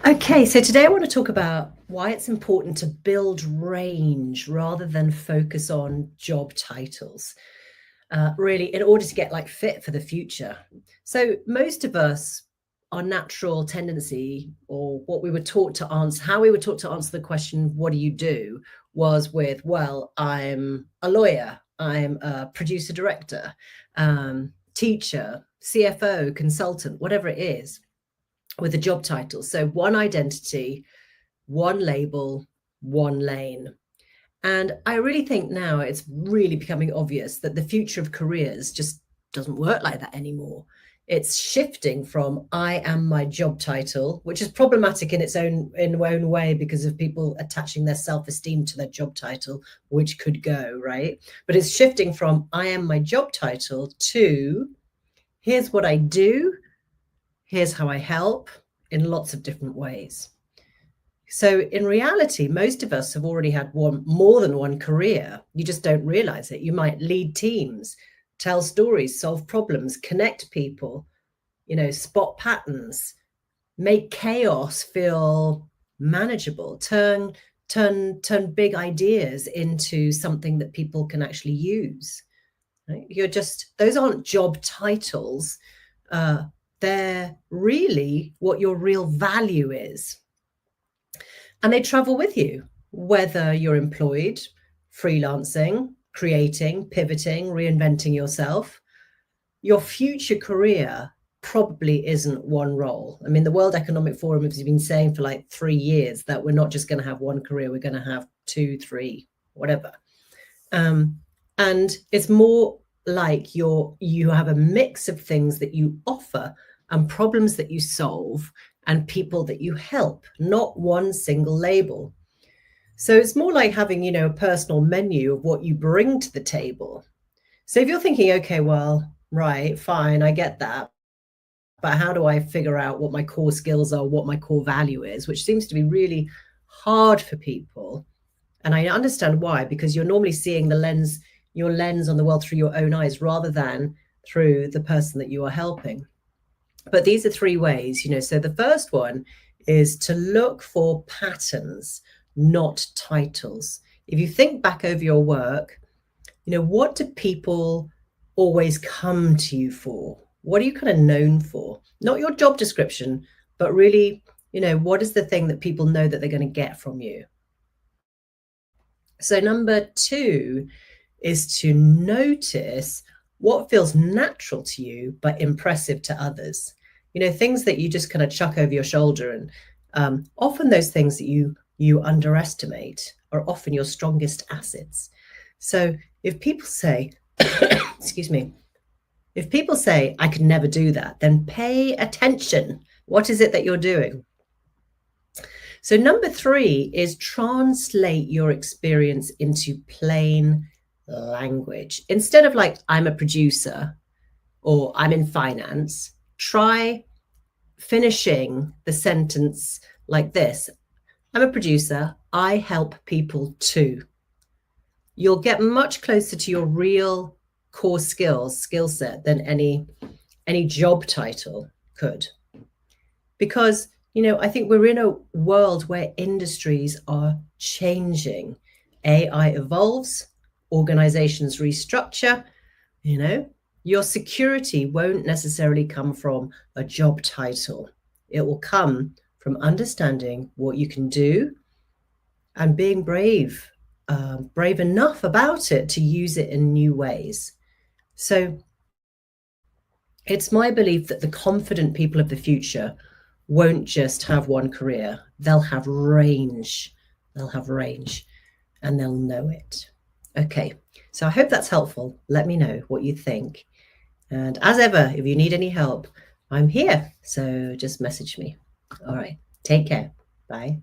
Okay, so today I want to talk about why it's important to build range rather than focus on job titles, really, in order to get fit for the future. So, most of us, our natural tendency, or what we were taught to answer, how we were taught to answer the question, what do you do, was with, well, I'm a lawyer, I'm a producer director, teacher, CFO, consultant, whatever it is, with a job title. So one identity, one label, one lane. And I really think now it's really becoming obvious that the future of careers just doesn't work like that anymore. It's shifting from I am my job title, which is problematic in its own way because of people attaching their self-esteem to their job title, which could go, right? But it's shifting from I am my job title to here's what I do, here's how I help in lots of different ways. So in reality, most of us have already had more than one career. You just don't realize it. You might lead teams, tell stories, solve problems, connect people, spot patterns, make chaos feel manageable, turn big ideas into something that people can actually use. Right? Those aren't job titles. They're really what your real value is. And they travel with you, whether you're employed, freelancing, creating, pivoting, reinventing yourself. Your future career probably isn't one role. I mean, the World Economic Forum has been saying for 3 years that we're not just going to have one career, we're going to have 2, 3, whatever. And it's more like you have a mix of things that you offer and problems that you solve and people that you help, not one single label. So it's more like having, a personal menu of what you bring to the table. So if you're thinking, okay, well, right, fine, I get that, but how do I figure out what my core skills are, what my core value is, which seems to be really hard for people. And I understand why, because you're normally seeing your lens on the world through your own eyes rather than through the person that you are helping. But these are 3 ways, so the first one is to look for patterns, not titles. If you think back over your work, what do people always come to you for? What are you kind of known for? Not your job description, but really, what is the thing that people know that they're going to get from you? So number 2 is to notice what feels natural to you, but impressive to others. Things that you just kind of chuck over your shoulder. And often those things that you underestimate are often your strongest assets. So if people say, excuse me, if people say, I could never do that, then pay attention. What is it that you're doing? So number 3 is translate your experience into plain language. Instead of I'm a producer or I'm in finance, try finishing the sentence like this. I'm a producer. I help people too. You'll get much closer to your real core skill set than any job title could. Because, I think we're in a world where industries are changing. AI evolves, organizations restructure, your security won't necessarily come from a job title. It will come from understanding what you can do and being brave enough about it to use it in new ways. So it's my belief that the confident people of the future won't just have one career. They'll have range. And they'll know it. Okay, so I hope that's helpful. Let me know what you think. And as ever, if you need any help, I'm here. So just message me. All right, take care. Bye.